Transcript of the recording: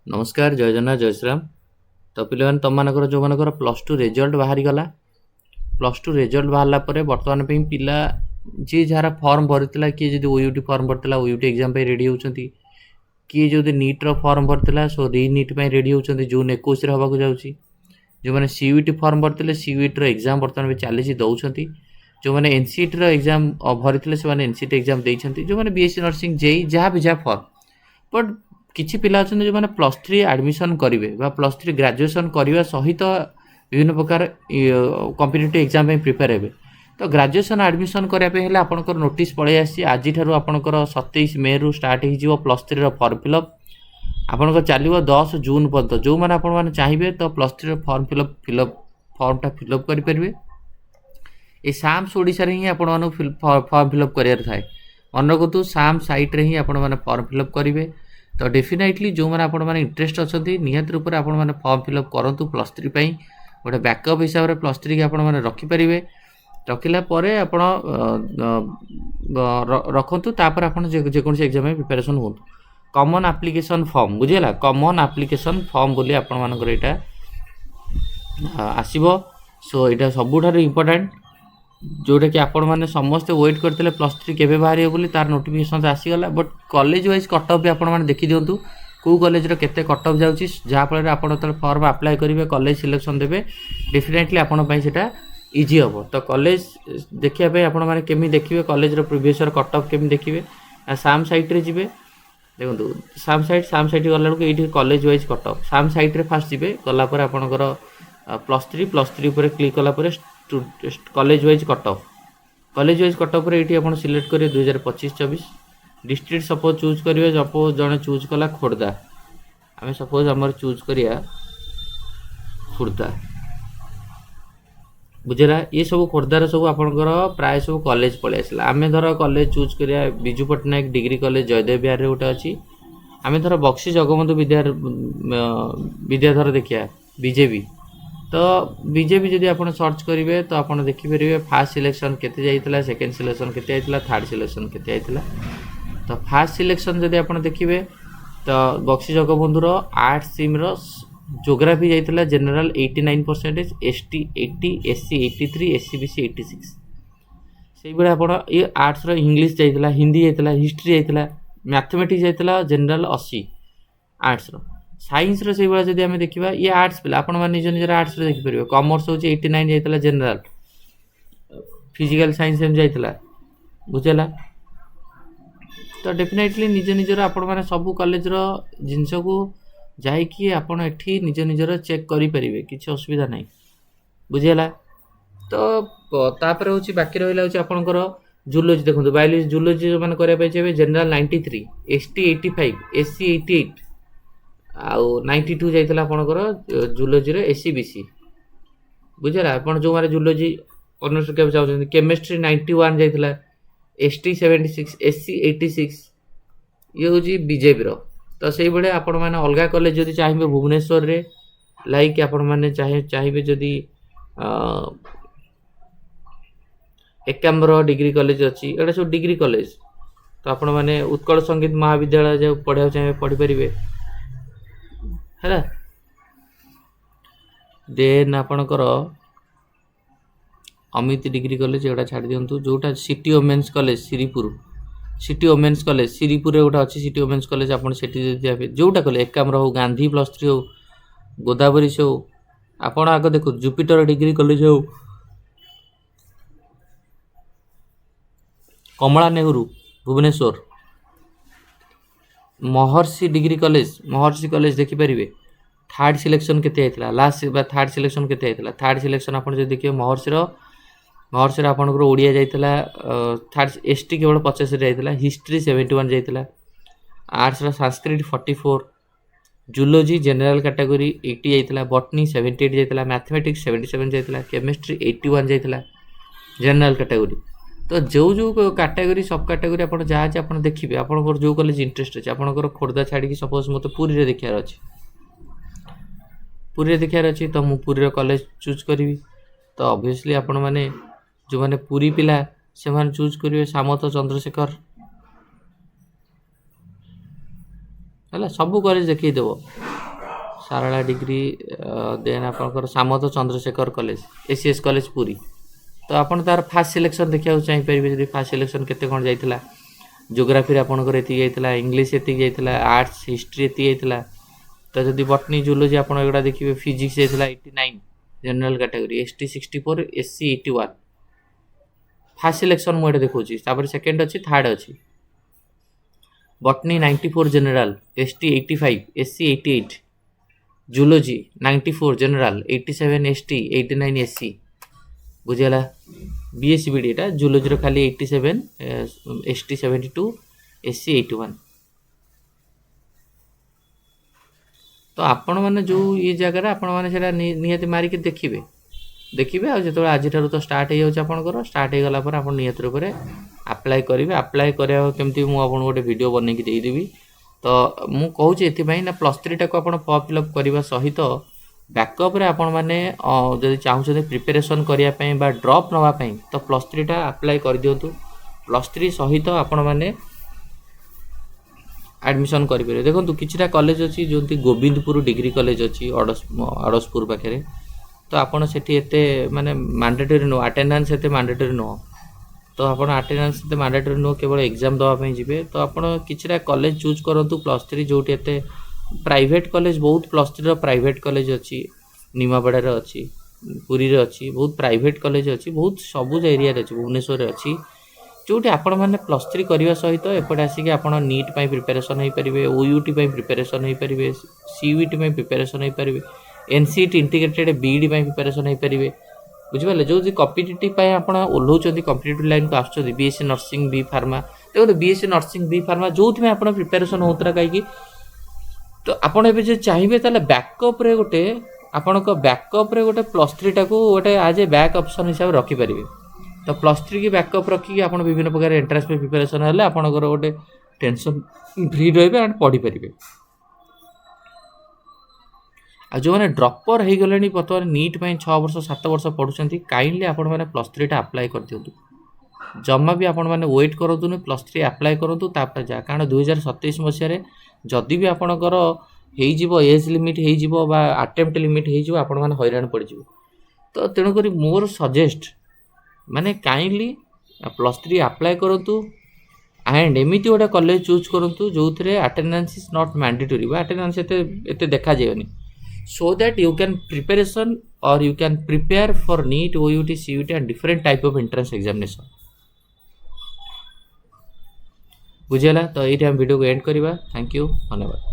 नमस्कार जय जगन्नाथ जय श्रीराम। तो पे तुम मानकर जो मानकर प्लस टू रिजल्ट बाहरी गला प्लस टू रिजल्ट बाहरला बर्तमान पिला जी जार फॉर्म भरता किए जो ओयूटी फॉर्म भरता ओयूटी एग्जाम रेडी होती किए जो नीट्र फॉर्म भरता सो री नीट रेडी होती जून 21 होगा जाऊँगी जो मैंने सीयूटी फॉर्म भरते सीयूटी एग्जाम बर्तमान चली दौरान जो मैंने एनसीटी एग्जाम भरते से एनसीटी एग्जाम देते जो मैंने बीएससी नर्सिंग जेई जहाँ भी जहाँ फॉर्म बट किछि पिला अछन जो माने प्लस 3 एडमिशन करिवे बा प्लस 3 ग्रेजुएशन करबा सहित विभिन्न प्रकार कॉम्पिटिटिव एग्जाम में प्रिपेयर हेबे। तो ग्रेजुएशन एडमिशन करिया पे हेले आपनकर नोटिस पळै आसी आज ठारू आपनकर 27 मे रु स्टार्ट हे जिवो प्लस 3 रो फॉर्म फिलअप आपनकर चालिवो 10 जून पर्यंत जो माने आपन माने चाहिबे तो प्लस 3 रो फॉर्म फिलअप फॉर्मटा फिलअप करि परिबे। ए साम्स ओडिसा रे ही आपन माने फॉर्म फिलअप करियार थाए मन रखतु साम साइट रे ही आपन माने फॉर्म फिलअप करिवे। तो डेफिनेटली जो मैंने आपण मैंने इंटरेस्ट अच्छा निहत रूप से आपण मैंने फॉर्म फिलअप करूँ प्लस 3 गोटे बैकअप हिसाब से प्लस 3 की आप रखिपारे रखिला आपण रखु तापर आप जेकोसी एग्जाम में प्रिपेरेसन हो कॉमन एप्लिकेशन फॉर्म बुझेगा कॉमन एप्लिकेशन फॉर्म बोली आपण मानकर यहाँ आसो सो यहाँ सबुठ इम्पोर्टाट जोटा कि आपण मैंने समस्ते वेट करते प्लस 3 केवे बाहर बोली तार नोटिफिकेशन आसीगला but college wise cut off भी आपण मैंने देखी दिंतु कौ कॉलेज केते कट ऑफ जाऊँगी जहाँफल आपड़ जो फॉर्म अप्लाई करेंगे कॉलेज सिलेक्शन देवे डेफिनेटली आपंपाई से इजी हम। तो कॉलेज देखापी आपण मैंने केमी देखिए कॉलेज प्रिवियस कट ऑफ केमी देखिए साम साइट रे जिवे देखो साम साइट गला ये college wise cut off SAMS site रे फास्ट जी गलापर आपणकर प्लस 3 क्लिक कलापर कॉलेज वाइज कट ऑफ ये आप सिलेक्ट करेंगे 2025-24 डिस्ट्रिक्ट सपोज चूज करेंगे सपोज जड़े चूज कला खोर्धा आम सपोज आम चूज करिया खोर्धा बुझेगा ये सब खोर्धार सब आपंकर प्राय सब कॉलेज पलि आसला आम धर कॉलेज चूज करिया विजु पट्टनायक डिग्री कॉलेज जयदेव बिहार गोटे अच्छी आम धर बक्सी जगबंधु विद्याधर देखिया बीजेपी तो बीजेपी जदि आप सर्च करेंगे तो आप देखिपारे फास्ट सिलेक्शन केते जाइतला सेकेंड सिलेक्शन केते जाइतला थर्ड सिलेक्शन केते जाइतला। तो फास्ट सिलेक्शन जदि आप देखिए तो बक्सी जगबंधुर आर्ट्स स्ट्रीम जोग्राफी जाइतला general 89%, ST 80, SC 83, SC BC 86 से भाई आप ये आर्ट्स इंग्लीश जाइतला हिंदी जाइतला हिस्ट्री जाइतला मैथमेटिक्स जाइतला जनरल 80 आर्ट्स साइंस रो से भाई जदि आम देखा ये आर्ट्स पिला आपण मैंने निज निजर आर्ट्स देखिपारे कॉमर्स हूँ 89 जाइतला जनरल फिजिकल साइंस जाइतला बुझेगा। तो डेफिनेटली निज निजर आपण मैंने सब कॉलेज जिनस को जाकि आपण एठी निज निजर चेक करें किसी असुविधा नहीं बुझेगा। तो तापर हूँ बाकी रहा हूँ आपंकर जूलोजी देखो बायोलॉजी जूलोजी जो मैंने करने चाहिए जनरल 93, एसटी 85, एससी 88 आउ 92 जाइतला आपणकर जूलोजी एससी बीसी बुझेगा। आप जो मारे जूलोजी ऑनर्स के चाहते केमिस्ट्री 91 जाइतला एसटी 76, एससी 86 ये हूँ बीजेपी तो से भाई आपण मैंने अलग कॉलेज जदि चाहिए भुवनेश्वर रे लाइक आपण मैंने चाहिए जदि एकाम्बर डिग्री कॉलेज अच्छी एटा सब डिग्री कॉलेज तो आपण मैंने उत्कल संगीत महाविद्यालय जो पढ़ा चाहिए पढ़ी पारे है देन आपणकर अमित डिग्री कॉलेज एटा छाड़ दिंतु जोटा city women's college Shripur city women's college Shripur गोटे अच्छी सिटी वोमेन्स कॉलेज आप जोटा कले एकाम्र हो गांधी प्लस 3 हो गोदावरी से हो आपण आग देखो जुपिटर डिग्री कॉलेज हो कमला नेहरू भुवनेश्वर महर्षि डिग्री कॉलेज देखिपारे थर्ड सिलेक्शन केते आइतला लास्ट थर्ड सिलेक्शन केते आइतला थर्ड सिलेक्शन आप देखिए महर्षि आपंकर ओडिया जाइतला थर्ड एसटी केवल 50 जाइतला हिस्ट्री 71 जाइतला arts Sanskrit 44 zoology general category 80 जाइतला बॉटनी 78 जाइतला मैथमेटिक्स 77 जाइतला केमिस्ट्री 81 जाइतला जनरल कैटेगरी। तो जो कैटेगरी सब कैटेगरी आप जहाँ आप देखिए आप जो कॉलेज इंटरेस्ट अच्छे आपंकर खोर्धा छाड़ी सपोज मत पुरी देखार अच्छे पुरी देखार अच्छी तो मुझे पुरी कॉलेज चूज करी तो ऑब्वियसली आपण मैंने जो मैंने पुरी पिला से मैंने चूज करेंगे सामंत चंद्रशेखर है सब कॉलेज देखिए देव सारला डिग्री देन आपनकर Samanta Chandrasekhar college ACS college Puri तो आपन तार फास्ट सिलेक्शन देखिया चाहि परिबे जदि फास्ट सिलेक्शन केते कोन जाइतिला ज्योग्राफी आपनकर एति जाइतिला इंग्लिश एति जाइतिला आर्ट्स हिस्ट्री एति जाइतिला तो जदि बॉटनी जूलॉजी आपन एगुडा देखिबे फिजिक्स जाइतिला 89 general category ST 64 SC 81 first selection मु एटा देखौची तापर सेकंड अछि थर्ड अछि botany 94 general ST 85 SC 88 zoology 94 general 87 ST 89 SC बुझिला बीएससी बीडी एटा जूलॉजी रो खाली 87 एसटी 72 एससी 81 तो आपण मैंने जो ये जगह आपण मैंने निहत मारिक देखिए देखिए आज जो आज तो स्टार्ट हो स्टार्ट हो गला आप निहत रूप से अप्लाई करेंगे अप्लाई करा केमती मुझे गोटे वीडियो बनई देदेवी तो मुझे कहूँ ये ना +3 टाक फॉर्म फिलअप करने सहित बैकअप आपण मैंने जब चाहते प्रिपेरेसन करने ड्रॉप नापी तो +3 टा अप्लाई कर दिंतु +3 सहित आपण मैंने एडमिशन करेंगे देखो किछटा कॉलेज अच्छी जो गोविंदपुर डिग्री कॉलेज अच्छी अड़सपुर पाखे तो आपड़ से माने मैंडेटरी नुह अटेंडेंस एते मैंडेटरी नुह तो आप अटेंडेंस एते मैंडेटरी नुह केवल एग्जाम दवाई जी तो आप किछटा कॉलेज चूज करूँ +3 जो प्राइवेट कॉलेज बहुत +3 प्राइवेट कॉलेज अच्छी निमापड़ार अच्छी पुरी अच्छी बहुत प्राइवेट कॉलेज अच्छी बहुत सबुज एरिया अच्छी भुवनेश्वर अच्छी जोटी आपण मैंने +3 करने सहित एपटे आसिक आप नीट पर प्रिपेरेसन हो पारे ओयूटी प्रिपेरेसन हो पारे सीयूटी प्रिपेरेसन हो पारे एनसीटी इंटीग्रेटेड बीईडी प्रिपेरेसन हो पारे बुझिपारे जो कॉम्पिटिटिव आप ओह्लाउं कॉम्पिटिटिव लाइन को आसुँच बीएससी नर्सिंग बी फार्मा देखो बीएससी नर्सिंग बी फार्मा जो आप प्रिपेरेसन होता कहीं तो आपड़ ए चाहिए ताले बैकअप रे गोटे आपण बैकअप रे गोटे +3 टाक गोटे आज ए बैक ऑप्शन हिसाब से रखिपारे तो +3 की बैकअप रखिकी आप विभिन्न प्रकार एंट्रांस पे प्रिपेरेसन है आपंकर गोटे टेंशन फ्री रे पढ़ी पारे आ जो मैंने ड्रपर हो गले बर्तमान नीट पर 6 वर्ष 7 वर्ष पढ़ुं काइंडली आपण मैंने +3 टा अप्लाई कर दिंतु जमा भी आपण मैंने वेट करूँ +3 अप्लाई करूँ तापर जा कारण 2027 मसीह जदि भी आपणकर एज लिमिट हो अटेम्प्ट लिमिट हो आपण मैंने हैरान पड़ तो तेणुक मोर सजेस्ट माने काइंडली +3 अप्लाई करूँ एंड एमती गोटे कॉलेज चूज करूँ जो थे attendance is not mandatory attendance एते देखा जाएनी so that you can preparation और you can prepare for NEET OUAT CUET and different type of entrance examination बुझेगा तो ये वीडियो को एंड करवा थैंक यू धन्यवाद।